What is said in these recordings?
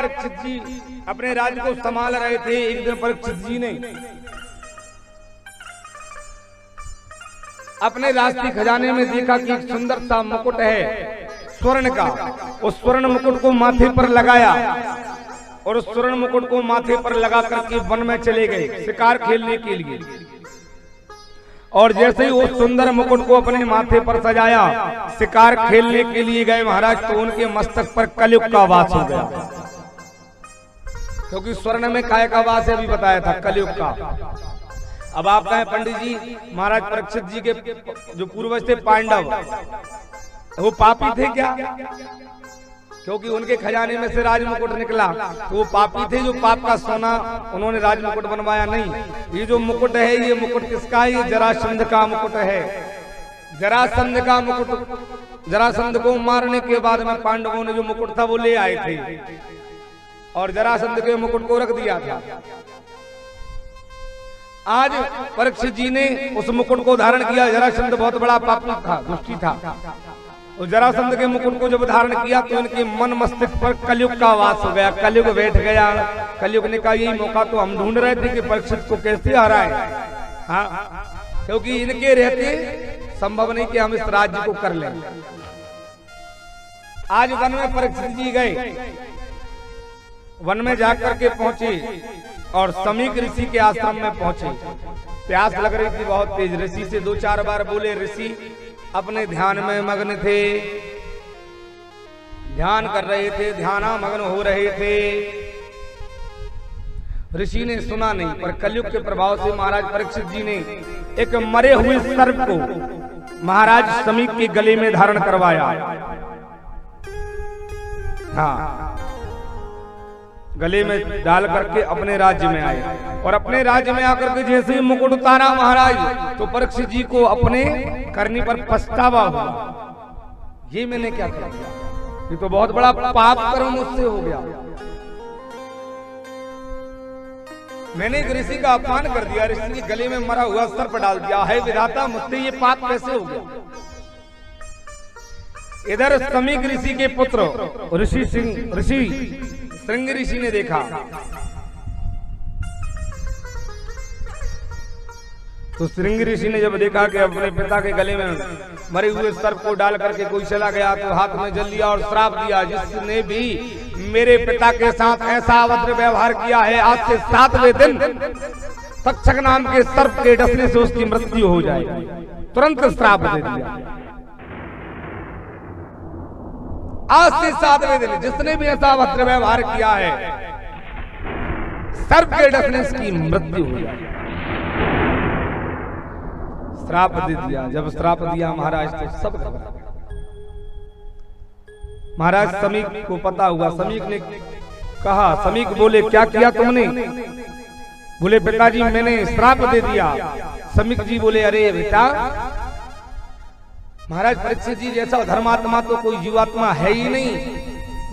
परीक्षित जी अपने राज्य को संभाल रहे थे। एक दिन परीक्षित जी ने अपने राष्ट्रीय खजाने में देखा कि एक सुंदर सा मुकुट है स्वर्ण का। उस स्वर्ण मुकुट को माथे पर लगाया और उस स्वर्ण मुकुट को माथे पर लगा करके वन में चले गए शिकार खेलने के लिए। और जैसे ही उस सुंदर मुकुट को अपने माथे पर सजाया शिकार खेलने के लिए गए महाराज, तो उनके मस्तक पर कलयुग का वास हो गया। क्योंकि स्वर्ण में काय का वास है, अभी बताया था, कलयुग का। अब आप कहें पंडित जी महाराज परीक्षित जी के जो पूर्वज थे पांडव, वो पापी थे क्या? क्योंकि उनके खजाने में से राजमुकुट निकला तो वो पापी थे जो पाप का सोना उन्होंने राजमुकुट बनवाया? नहीं, ये जो मुकुट है ये मुकुट किसका है? ये जरासंध का मुकुट है। जरासंध का मुकुट, जरासंध को मारने के बाद में पांडवों ने जो मुकुट था वो ले आए थे और जरासंध के मुकुट को रख दिया था। आज परीक्षित जी ने उस मुकुट को धारण किया। जरासंध बहुत बड़ा पापी था, दुष्टी था। और जरासंध के मुकुट को जब धारण किया तो इनके मन मस्तिष्क पर कलयुग का वास हो गया। कलयुग बैठ गया। कलयुग ने कहा यही मौका तो हम ढूंढ रहे थे कि परीक्षित को कैसे हराए। हाँ, क्योंकि इनके रहते संभव नहीं कि हम इस राज्य को कर लें। आज वन में परीक्षित जी गए, वन में जाकर के पहुंचे और समीक ऋषि के आश्रम में पहुंचे। प्यास लग रही थी बहुत तेज। ऋषि से 2-4 बार बोले। ऋषि अपने ध्यान में मग्न थे, ध्यान कर रहे थे, ध्यानामग्न हो रहे थे। ऋषि ने सुना नहीं, पर कलयुग के प्रभाव से महाराज परीक्षित जी ने एक मरे हुए सर्प को महाराज समीक के गले में धारण करवाया। हाँ, गले में डाल करके अपने राज्य में आए और अपने राज्य में आकर के जैसे ही मुकुट उतारा महाराज, तो परीक्षित जी को अपने करने पर पछतावा हुआ। ये मैंने क्या कर दिया, ये तो बहुत बड़ा पाप कर्म मुझसे हो गया। मैंने एक ऋषि का अपमान कर दिया, ऋषि के गले में मरा हुआ सर्प डाल दिया। है विधाता, मुझसे ये पाप कैसे हो गया। इधर समीक ऋषि के पुत्र ऋषि श्रृंग ऋषि ने देखा तो श्रृंग ऋषि ने जब देखा कि अपने पिता के गले में मरे हुए सर्प को डाल करके कोई चला गया, तो हाथ में जल लिया और श्राप दिया, जिसने भी मेरे पिता के साथ ऐसा अभद्र व्यवहार किया है, आज से 7वें दिन तक्षक नाम के सर्प के डसने से उसकी मृत्यु हो जाएगी। तुरंत श्राप दे दिया। आज से 7वें दिन जिसने भी ऐसा अभद्र व्यवहार किया है, सर्प के डसने की मृत्यु हो जाए। श्राप दे दिया। जब श्राप दिया महाराज तो सब घबरा गए। महाराज समीक को पता हुआ। समीक ने कहा, समीक बोले क्या किया तुमने? बोले पिताजी मैंने श्राप दे दिया। समीक जी बोले अरे बेटा, महाराज परीक्षित जी जैसा धर्मात्मा तो कोई जीवात्मा है ही नहीं,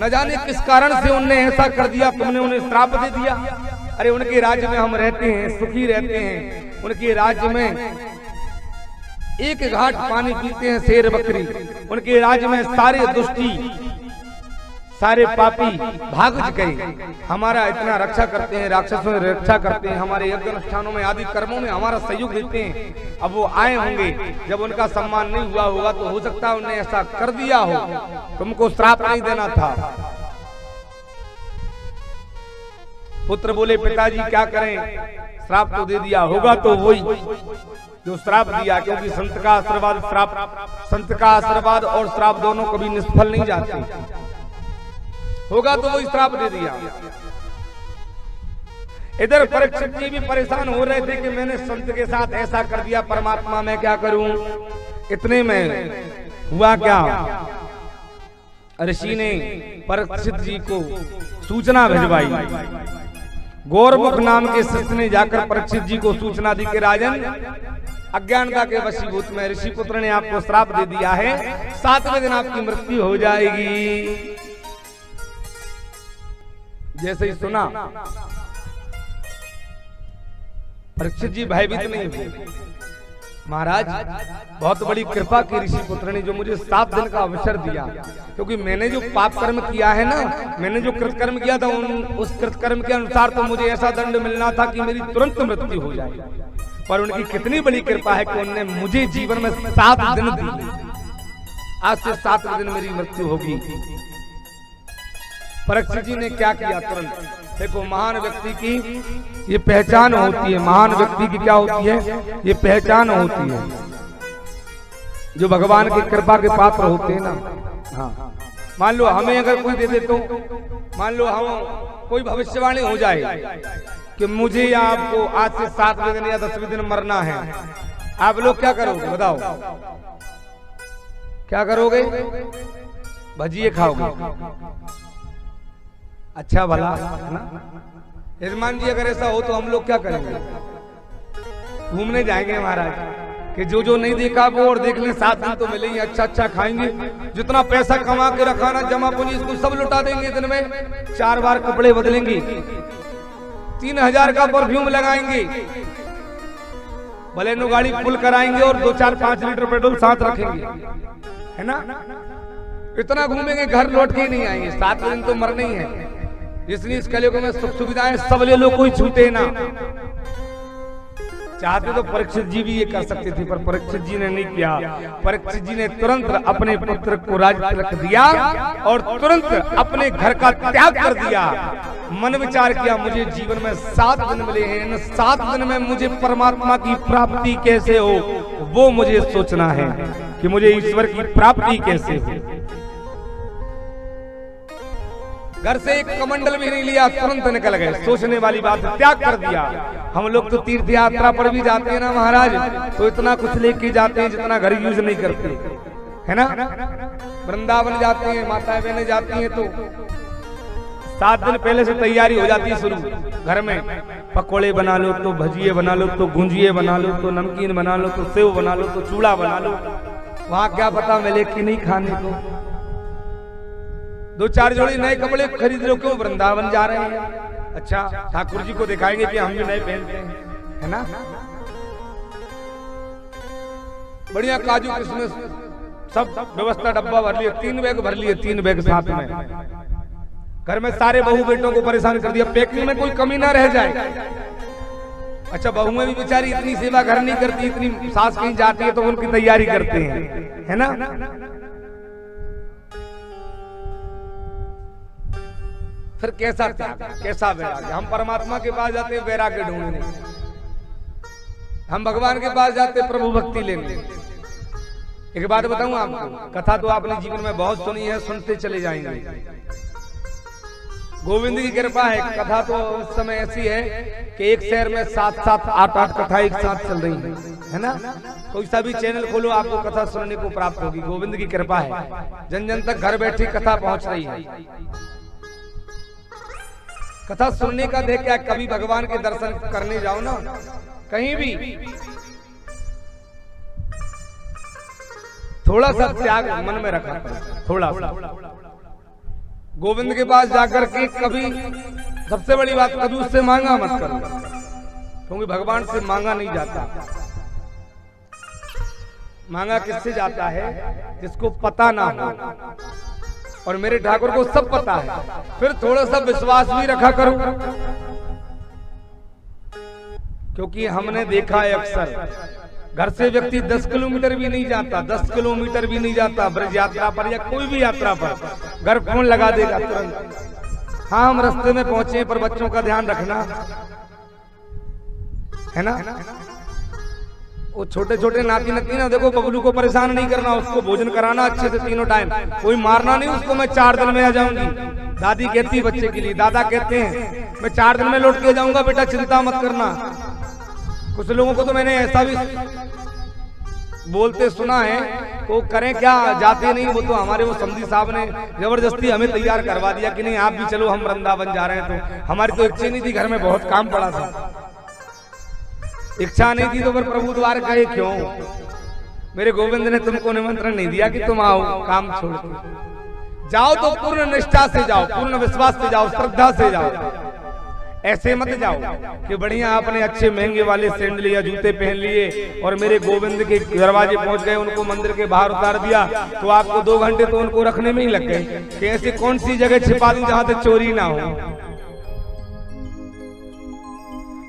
न जाने किस कारण से उनने ऐसा कर दिया, तुमने उन्हें श्राप दे दिया। अरे उनके राज्य में हम रहते हैं, सुखी रहते हैं। उनके राज्य में एक घाट पानी पीते हैं शेर बकरी। उनके राज्य में सारे दुष्टी, सारे पापी भाग गए। हमारा इतना रक्षा करते हैं, राक्षसों की रक्षा करते हैं, हमारे यज्ञ अनुष्ठानों में आदि कर्मों में हमारा सहयोग देते हैं। अब वो आए होंगे, जब उनका सम्मान नहीं हुआ होगा तो हो सकता है उन्होंने ऐसा कर दिया हो। तुमको श्राप नहीं देना था। पुत्र बोले पिताजी क्या करें, श्राप तो दे दिया होगा तो वही जो श्राप दिया, क्योंकि संत का आशीर्वाद संत का आशीर्वाद और श्राप दोनों कभी निष्फल नहीं जाते। होगा तो वही श्राप दे दिया। इधर परीक्षित जी भी परेशान हो रहे थे कि मैंने संत के साथ ऐसा कर दिया, परमात्मा मैं क्या करूं। इतने में हुआ क्या, ऋषि ने परीक्षित जी को सूचना भिजवाई। गौरमुख नाम के शिष्य ने जाकर परीक्षित जी को सूचना दी कि राजन, अज्ञानता के वशीभूत में ऋषि पुत्र ने आपको श्राप दे दिया है, 7वें दिन आपकी मृत्यु हो जाएगी। जैसे ही सुना परीक्षित जी भयभीत नहीं हुए। महाराज बहुत बड़ी कृपा की ऋषि पुत्र ने जो मुझे 7 दिन का अवसर दिया, क्योंकि मैंने जो पाप कर्म किया है ना, मैंने जो कृतकर्म किया था उस कृतकर्म के अनुसार तो मुझे ऐसा दंड मिलना था कि मेरी तुरंत मृत्यु हो जाए। पर उनकी कितनी बड़ी कृपा है कि उन्होंने मुझे जीवन में 7 दिन दिए। आज से 7 दिन मेरी मृत्यु होगी। परीक्षित जी ने क्या किया? तुरंत देखो, महान व्यक्ति की ये पहचान होती है, महान व्यक्ति की क्या होती है? ये पहचान होती है, जो भगवान की कृपा के पात्र होते हैं ना। हाँ, मान लो हमें अगर कोई दे दे तो, मान लो हम कोई भविष्यवाणी हो जाए कि मुझे या आपको आज से 7वें दिन या 10वें दिन मरना है, आप लोग क्या करोगे बताओ? क्या करोगे? भजिए खाओगे। अच्छा भला है ना। यजमान जी अगर ऐसा हो तो हम लोग क्या करेंगे? घूमने जाएंगे महाराज, कि जो जो नहीं देखा वो और देख लें। 7 दिन तो मिलेंगे, अच्छा अच्छा खाएंगे, जितना पैसा कमा के रखा ना जमा पूंजी इसको सब लुटा देंगे। दिन में 4 बार कपड़े बदलेंगे, 3000 का परफ्यूम लगाएंगे, बलेनो गाड़ी फुल कराएंगे और 2 4 5 लीटर पेट्रोल साथ रखेंगे, है ना। इतना घूमेंगे, घर लौट के नहीं आएंगे। 7 दिन तो मरना ही है। इसलिए इस कलयुग में सुख सुविधाएं सब ले लो, कोई छूटे ना। चाहते तो परीक्षित जी भी ये कर सकते थे, पर परीक्षित जी ने नहीं किया। परीक्षित जी ने तुरंत अपने पुत्र को राज तिलक दिया और तुरंत अपने घर का त्याग कर दिया। मन विचार किया, मुझे जीवन में 7 दिन मिले हैं, इन 7 दिन में मुझे परमात्मा की प्राप्ति कैसे हो वो मुझे सोचना है, कि मुझे ईश्वर की प्राप्ति कैसे हो। घर से एक कमंडल भी नहीं लिया, तुरंत निकल गए। सोचने वाली बात, त्याग कर दिया। हम लोग तो तीर्थ यात्रा पर भी जाते हैं ना महाराज, तो इतना कुछ लेके जाते हैं जितना घर यूज नहीं करते, है ना। वृंदावन जाते हैं, माताएं बहनें जाती हैं तो 7 दिन पहले से तैयारी हो जाती है शुरू। घर में पकोड़े बना लो, तो भजिए बना लो, तो गुंजिए बना लो, तो नमकीन बना लो, तो सेव बना लो, तो चूड़ा बना लो। वहां क्या पता मिले कि नहीं खाने को। 2 4 जोड़ी नए कपड़े खरीद लो, क्यों? वृंदावन जा रहे हैं। अच्छा, ठाकुर जी को दिखाएंगे कि हम भी नए पहनते हैं, है ना। बढ़िया काजू किशमिश सब व्यवस्था, डब्बा भर लिए, 3 बैग भर लिए, 3 बैग साथ में। घर में सारे बहू बेटों को परेशान कर दिया, पैकिंग में कोई कमी ना रह जाए। अच्छा, बहुएं भी बेचारी इतनी सेवा घर नहीं करती, इतनी सास कहीं जाती है तो उनकी तैयारी करते हैं, है ना। फिर कैसा त्याग, कैसा वैराग्य। हम परमात्मा के पास जाते हैं वैराग्य ढूंढने, हम भगवान के पास जाते हैं प्रभु भक्ति लेने। एक बात बताऊं आपको, कथा तो आपने जीवन में बहुत सुनी है, सुनते चले जाएंगे। गोविंद की कृपा है। कथा तो उस समय ऐसी है कि एक शहर में 7 8 कथा एक साथ चल रही है ना। कोई सा भी चैनल खोलो आपको कथा सुनने को प्राप्त होगी। गोविंद की कृपा है, जन जन तक घर बैठी कथा पहुंच रही है। कथा सुनने का देख क्या, कभी भगवान के दर्शन करने जाओ ना कहीं भी, थोड़ा सा त्याग मन में रखा, थोड़ा सा। गोविंद के पास जाकर के कभी, सबसे बड़ी बात, कभी उससे मांगा मत करो, क्योंकि भगवान से मांगा नहीं जाता। मांगा किससे जाता है? जिसको पता ना हो, और मेरे ठाकुर को सब पता है। फिर थोड़ा सा विश्वास भी रखा करो, क्योंकि हमने देखा है अक्सर घर से व्यक्ति 10 किलोमीटर भी नहीं जाता, 10 किलोमीटर भी नहीं जाता ब्रज यात्रा पर या कोई भी यात्रा पर, घर फोन लगा देगा तुरंत। हाँ, हम रास्ते में पहुंचे, पर बच्चों का ध्यान रखना, है ना। वो छोटे छोटे नाती नती ना, देखो बबलू को परेशान नहीं करना, उसको भोजन कराना अच्छे से 3 टाइम, कोई मारना नहीं उसको। मैं 4 दिन में आ जाऊंगी, दादी कहती है बच्चे के लिए, दादा कहते हैं मैं 4 दिन में लौट के जाऊंगा, बेटा चिंता मत करना। कुछ लोगों को तो मैंने ऐसा भी बोलते सुना है, वो करें क्या, जाते नहीं। वो तो हमारे वो समधी साहब ने जबरदस्ती हमें तैयार करवा दिया कि नहीं आप भी चलो, हम वृंदावन जा रहे हैं। तो हमारी तो इच्छा नहीं थी, घर में बहुत काम पड़ा था, इच्छा नहीं थी, तो फिर प्रभु द्वार गए। क्यों? मेरे गोविंद ने तुमको निमंत्रण नहीं दिया कि तुम आओ, काम छोड़ के जाओ, तो पूर्ण निष्ठा से जाओ, पूर्ण विश्वास से जाओ, श्रद्धा से जाओ। ऐसे मत जाओ कि बढ़िया आपने अच्छे महंगे वाले सैंडल या जूते पहन लिए और मेरे गोविंद के दरवाजे पहुंच गए, उनको मंदिर के बाहर उतार दिया, तो आपको 2 घंटे तो उनको रखने में ही लग गए कि ऐसी कौन सी जगह छिपा दूं जहां तक चोरी ना हो।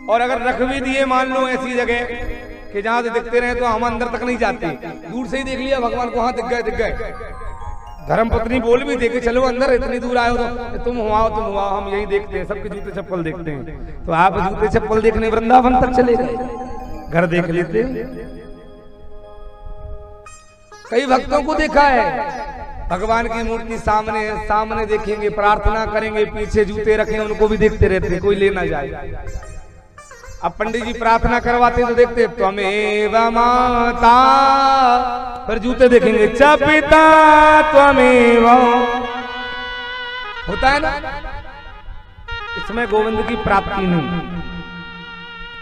और अगर रख भी दिए मान लो ऐसी जगह कि जहां से दिखते रहे तो हम अंदर तक नहीं जाते, दूर से ही देख लिया भगवान को, हाँ दिख गए। धर्म पत्नी बोल भी दे के चलो अंदर, इतनी दूर आए हो तो तुम हुआ हम यही देखते हैं, सबके जूते चप्पल देखते हैं। तो आप जूते चप्पल देखने वृंदावन तक चले गए, घर देख लेते। कई भक्तों को देखा है भगवान की मूर्ति सामने देखेंगे, प्रार्थना करेंगे, पीछे जूते रखें, उनको भी देखते रहते, कोई ले ना जाए। अब पंडित जी प्रार्थना करवाते तो देखते त्वमेव माता, पर जूते देखेंगे च पिता त्वमेव, होता है ना। इसमें गोविंद की प्राप्ति नहीं,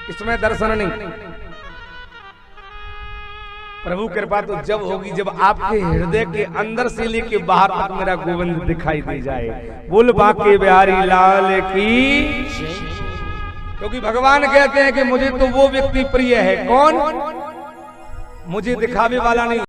इसमें दर्शन नहीं। प्रभु कृपा तो जब होगी जब आपके हृदय के अंदर से लेके बाहर तक मेरा गोविंद दिखाई दे जाए। बोल बाके बिहारी लाल की। क्योंकि भगवान कहते हैं कि मुझे तो वो व्यक्ति प्रिय है, कौन? मुझे दिखावे वाला नहीं।